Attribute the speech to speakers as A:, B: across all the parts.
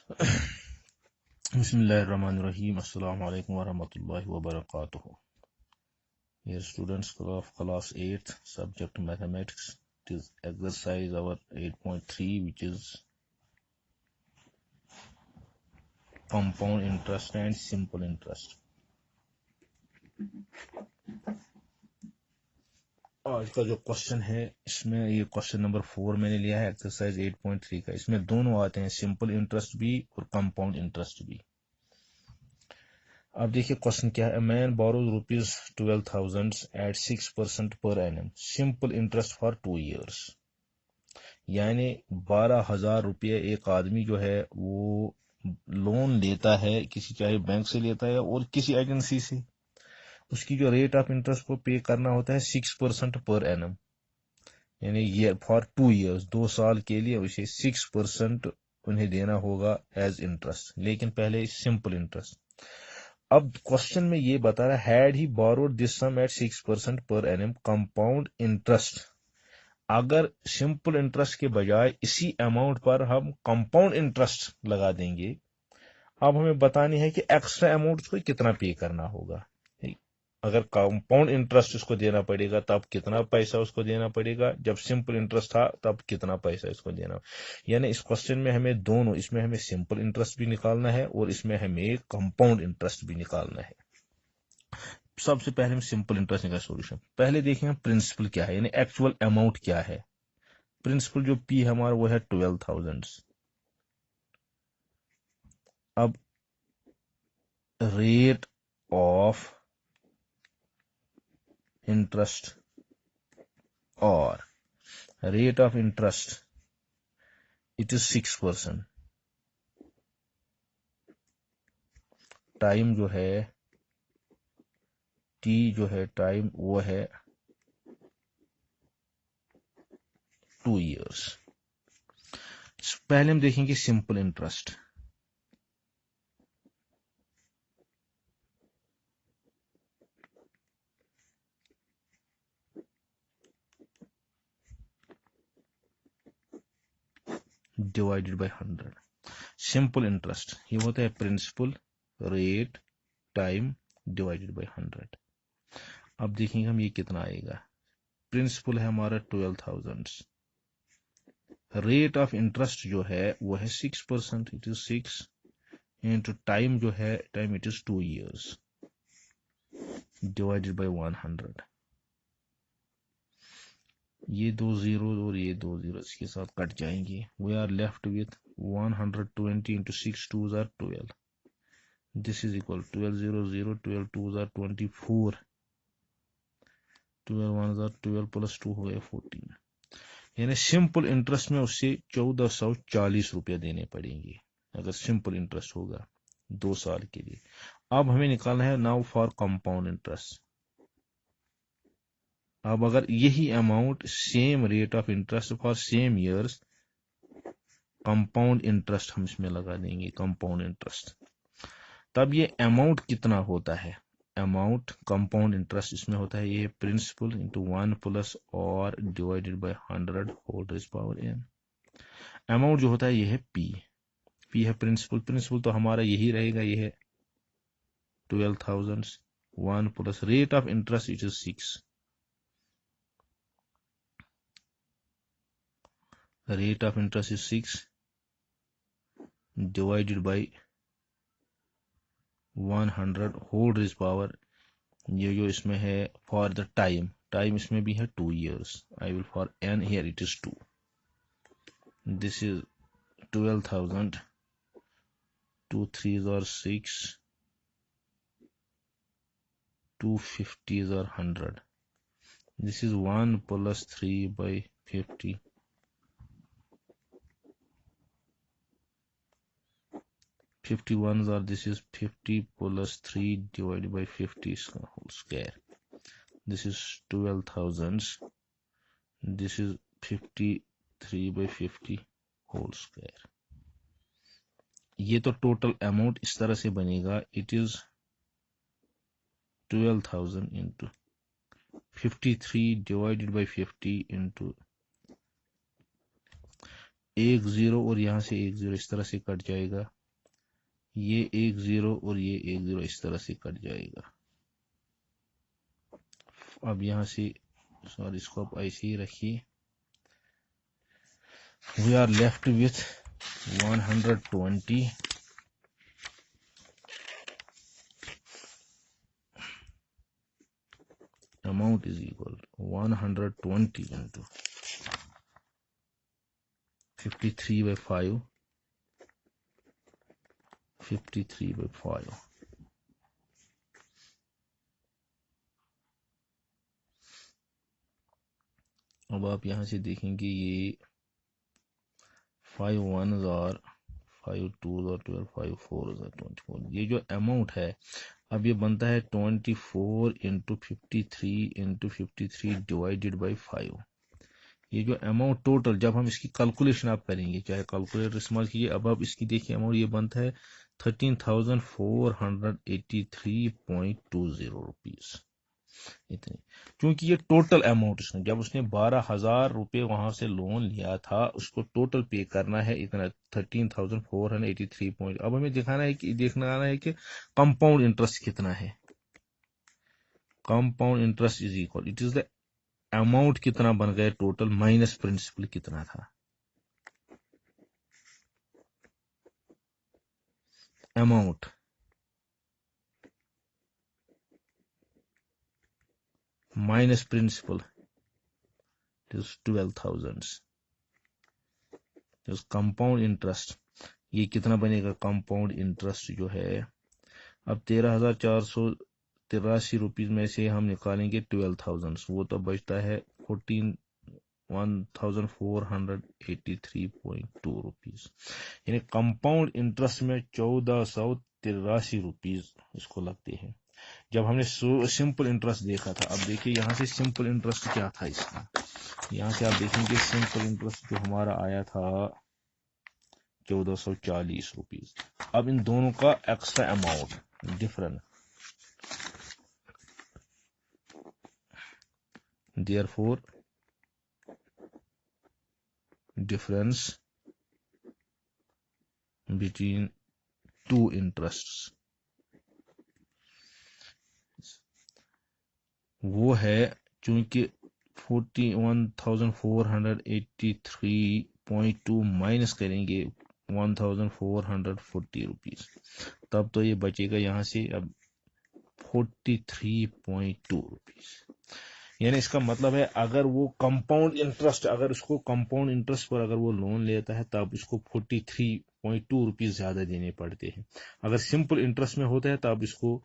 A: Bismillahirrahmanirrahim. Assalamu alaikum warahmatullahi wabarakatuh. Dear students of class 8th, subject mathematics. It is exercise our 8.3, which is compound interest and simple interest. आज का जो question है इसमें ये question number 4 मैंने लिया है एक्सरसाइज 8.3 का। इसमें दोनों आते हैं, सिंपल इंटरेस्ट भी और कंपाउंड इंटरेस्ट भी। अब देखिए क्वेश्चन क्या है। मैन बोरोज ₹12,000 एट 6% पर annum, simple interest for 2 years। यानी 12,000 रुपये एक आदमी जो है वो लोन लेता है, किसी चाहे बैंक से लेता है और किसी एजेंसी से। उसकी जो रेट ऑफ इंटरेस्ट को पे करना होता है 6% पर एनम, यानी ये फॉर 2 years, 2 साल के लिए उसे 6% उन्हें देना होगा एज इंटरेस्ट, लेकिन पहले सिंपल इंटरेस्ट। अब क्वेश्चन में ये बता रहा है, had he borrowed this sum at 6% पर एनम कंपाउंड इंटरेस्ट। अगर सिंपल इंटरेस्ट के बजाय इसी अमाउंट पर हम कंपाउंड इंटरेस्ट लगा देंगे, अब हमें बतानी है कि एक्स्ट्रा अमाउंट को कितना पे करना होगा। अगर कंपाउंड इंटरेस्ट उसको देना पड़ेगा तब कितना पैसा उसको देना पड़ेगा, जब सिंपल इंटरेस्ट था तब कितना पैसा इसको देना। यानी इस क्वेश्चन में हमें दोनों, इसमें हमें सिंपल इंटरेस्ट भी निकालना है और इसमें हमें कंपाउंड इंटरेस्ट भी निकालना है। सबसे पहले हम सिंपल इंटरेस्ट का सॉल्यूशन पहले देखें, प्रिंसिपल क्या है, यानी एक्चुअल अमाउंट क्या है। प्रिंसिपल जो पी है हमारा वो है 12,000। अब रेट ऑफ इंटरेस्ट और rate of interest it is 6%। Time जो है टी जो है टाइम वो है 2 years। पहले हम देखेंगे simple interest. Divided by 100। Simple interest ये होता है principal rate time divided by 100। अब देखेंगे हम ये कितना आएगा। प्रिंसिपल है हमारा 12,000, रेट ऑफ इंटरेस्ट जो है वो है 6%, इट इज 6 इंटू टाइम जो है time it is 2 years divided by 100। ये 2 जीरो और ये 2 जीरो इसके साथ कट जाएंगे। We are left with 120 into 6 2 are 12। This is equal 12 0 0 12 2 are 24, 12 1 are 12 plus 2 हो गया 14। यानी सिंपल इंटरेस्ट में उससे 1440 रुपया देने पड़ेंगे अगर सिंपल इंटरेस्ट होगा 2 साल के लिए। अब हमें निकालना है नाउ फॉर कंपाउंड इंटरेस्ट। अब अगर यही amount same rate of interest for same years, compound interest हम इसमें लगा देंगे, कंपाउंड इंटरेस्ट। तब ये अमाउंट कितना होता है, अमाउंट कंपाउंड इंटरेस्ट इसमें होता है ये प्रिंसिपल इंटू 1 प्लस और divided by 100 whole raise power n। Amount जो होता है ये है पी, पी है प्रिंसिपल, प्रिंसिपल तो हमारा यही रहेगा, ये है 12,000, 1 plus rate of interest it is 6, rate of interest is 6 divided by 100 whole raise power, ये जो इसमें है फॉर द टाइम, टाइम इसमें भी है 2 years। I will for n here it is 2। This is 12,000, 2 3s are 6, 2 50s are 100। This is 1 plus 3 by 50, 51s are, this is 50 plus 3 divided by 50 whole square. This is 12,000, this is 53 by 50 whole square। ये तो total amount इस तरह से बनेगा, it is 12,000 into 53 divided by 50 into एक zero और यहाँ से एक जीरो इस तरह से कट जाएगा, ये एक जीरो और ये एक जीरो इस तरह से कट जाएगा। अब यहाँ से सॉरी इसको आप ऐसे ही रखिए। We are left with 120 amount is equal to 120 into 53 by 5, 53 by 5। अब आप यहाँ से देखेंगे ये 5 1s और 5 2s और 12, 5 4s और 24। ये जो अमाउंट है अब ये बनता है 24 इंटू 53 इंटू 53 डिवाइडेड बाई 5। ये जो अमाउंट टोटल जब हम इसकी कैलकुलेशन आप करेंगे, चाहे कैलकुलेटर इस्तेमाल कीजिए, अब आप इसकी देखिए अमाउंट ये बनता है 13,483.20 रुपीज इतने। क्योंकि ये टोटल अमाउंट उसने जब उसने 12,000 रुपये वहां से लोन लिया था उसको टोटल पे करना है इतना 13,483 अब हमें देखना है कि कंपाउंड इंटरेस्ट कितना है। Compound interest is equal it is the amount कितना बन गया टोटल माइनस प्रिंसिपल कितना था। Amount minus principal is 12,000। Compound interest ये कितना बनेगा, कंपाउंड इंटरेस्ट जो है अब 13,483 रुपीज में से हम निकालेंगे 12,000, वो तो बचता है 14,483.2 रुपीज। यानी कंपाउंड इंटरेस्ट में 1483 रुपीज इसको लगते हैं। जब हमने सिंपल इंटरेस्ट देखा था, अब देखिए यहाँ से सिंपल इंटरेस्ट क्या था इसका, यहाँ से आप देखेंगे सिंपल इंटरेस्ट जो हमारा आया था 1440 रुपीज। अब इन दोनों का extra amount different, therefore difference between two interests वो है चूंकि 41,483.2 माइनस करेंगे 1,440 रुपीज, तब तो ये बचेगा यहाँ से अब 43.2 रुपीज। यानी इसका मतलब है अगर वो कंपाउंड इंटरेस्ट अगर उसको कंपाउंड इंटरेस्ट पर अगर वो लोन लेता है तब इसको 43.2 रुपीज ज्यादा देने पड़ते हैं। अगर सिंपल इंटरेस्ट में होता है तब इसको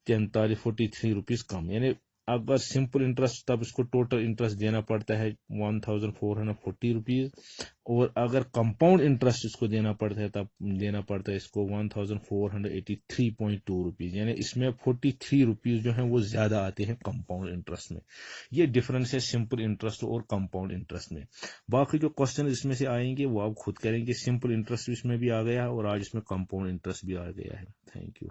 A: 43 रुपीज कम। यानी अगर सिंपल इंटरेस्ट तब इसको टोटल इंटरेस्ट देना पड़ता है 1,440 रुपीज, और अगर कंपाउंड इंटरेस्ट इसको देना पड़ता है तब देना पड़ता है इसको 1,483.2 रुपीज। यानी इसमें 43 रुपीज जो है वो ज्यादा आते हैं कंपाउंड इंटरेस्ट में। ये डिफरेंस है सिंपल इंटरेस्ट और कंपाउंड इंटरेस्ट में। बाकी जो क्वेश्चन इसमें से आएंगे वो आप खुद करेंगे। सिंपल इंटरेस्ट इसमें भी आ गया है और आज इसमें कंपाउंड इंटरेस्ट भी आ गया है। Thank you.